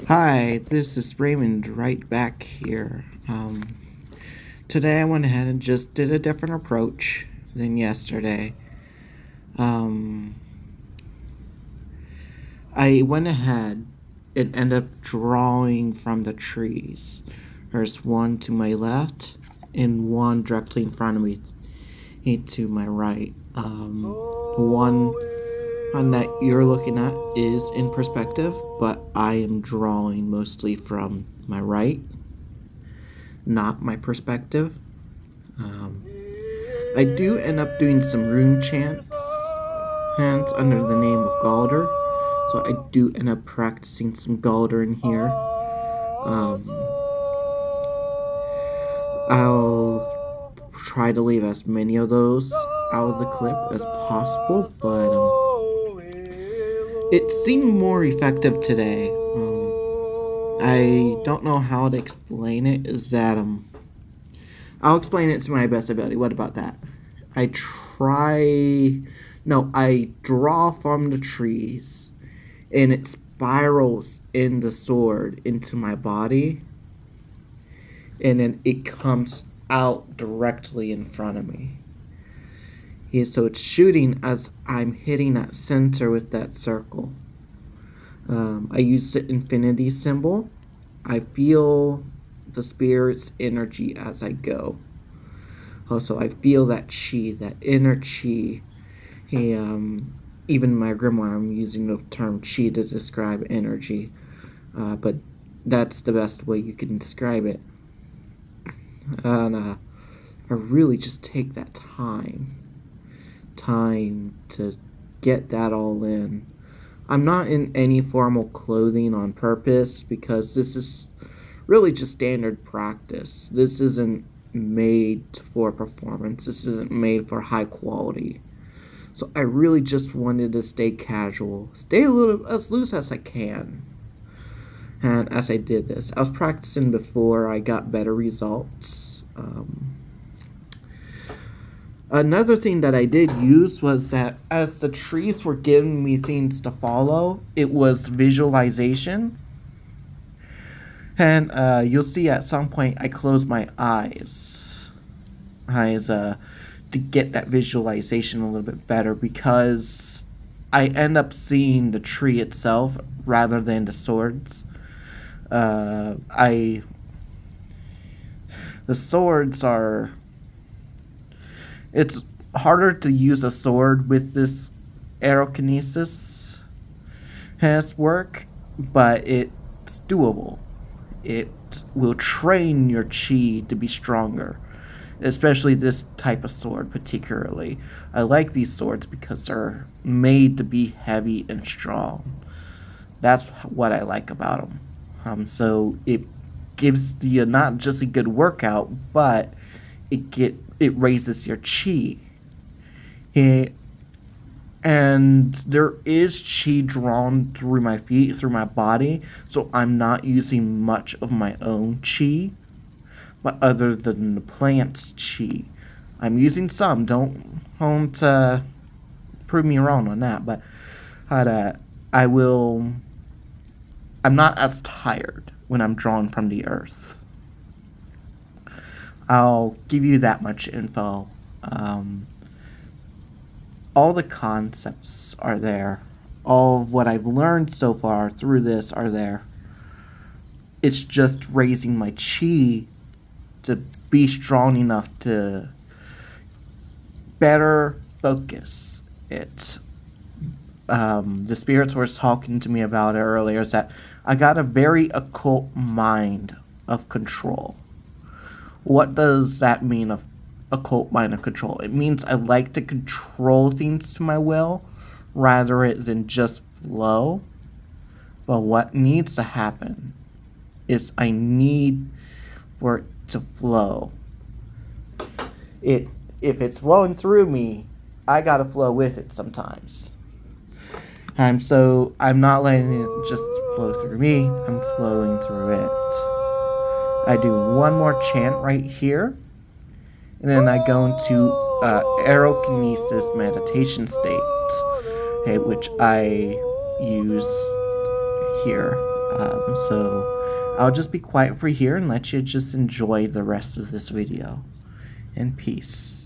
Hi, this is Raymond right back here. Today I went ahead and just did a different approach than yesterday. Um, I went ahead and ended up drawing from the trees. There's one to my left and one directly in front of me to my right. The one that you're looking at is in perspective, but I am drawing mostly from my right, not my perspective. I do end up doing some rune chants under the name of Galder, so I do end up practicing some Galder in here. I'll try to leave as many of those out of the clip as possible, but it seemed more effective today. I don't know how to explain it. Is that I'll explain it to my best ability. What about that? I draw from the trees, and it spirals in the sword into my body, and then it comes out directly in front of me. Yeah, so it's shooting as I'm hitting that center with that circle. I use the infinity symbol. I feel the spirit's energy as I go. Also, I feel that chi, that inner chi. Even in my grimoire, I'm using the term chi to describe energy. But that's the best way you can describe it. And I really just take that time to get that all in. I'm not in any formal clothing on purpose because this is really just standard practice. This isn't made for performance. This isn't made for high quality. So I really just wanted to stay casual, stay a little as loose as I can. And as I did this, I was practicing before I got better results. Another thing that I did use was that as the trees were giving me things to follow, it was visualization. And you'll see at some point I close my eyes to get that visualization a little bit better, because I end up seeing the tree itself rather than the swords. The swords are... It's harder to use a sword with this Aerokenisis has work, but it's doable. It will train your chi to be stronger, especially this type of sword particularly. I like these swords because they're made to be heavy and strong. That's what I like about them. So it gives you not just a good workout, but it raises your chi. And there is chi drawn through my feet, through my body, so I'm not using much of my own chi, but other than the plant's chi. I'm using some. Don't prove me wrong on that, but I'm not as tired when I'm drawn from the earth. I'll give you that much info. All the concepts are there. All of what I've learned so far through this are there. It's just raising my chi to be strong enough to better focus it. The spirits were talking to me about it earlier, is that I got a very occult mind of control. What does that mean, of occult mind of control? It means I like to control things to my will rather than just flow. But what needs to happen is I need for it to flow. If it's flowing through me, I gotta flow with it sometimes. So I'm not letting it just flow through me, I'm flowing through it. I do one more chant right here, and then I go into Aerokinesis meditation state, which I use here. So I'll just be quiet for here and let you just enjoy the rest of this video. And peace.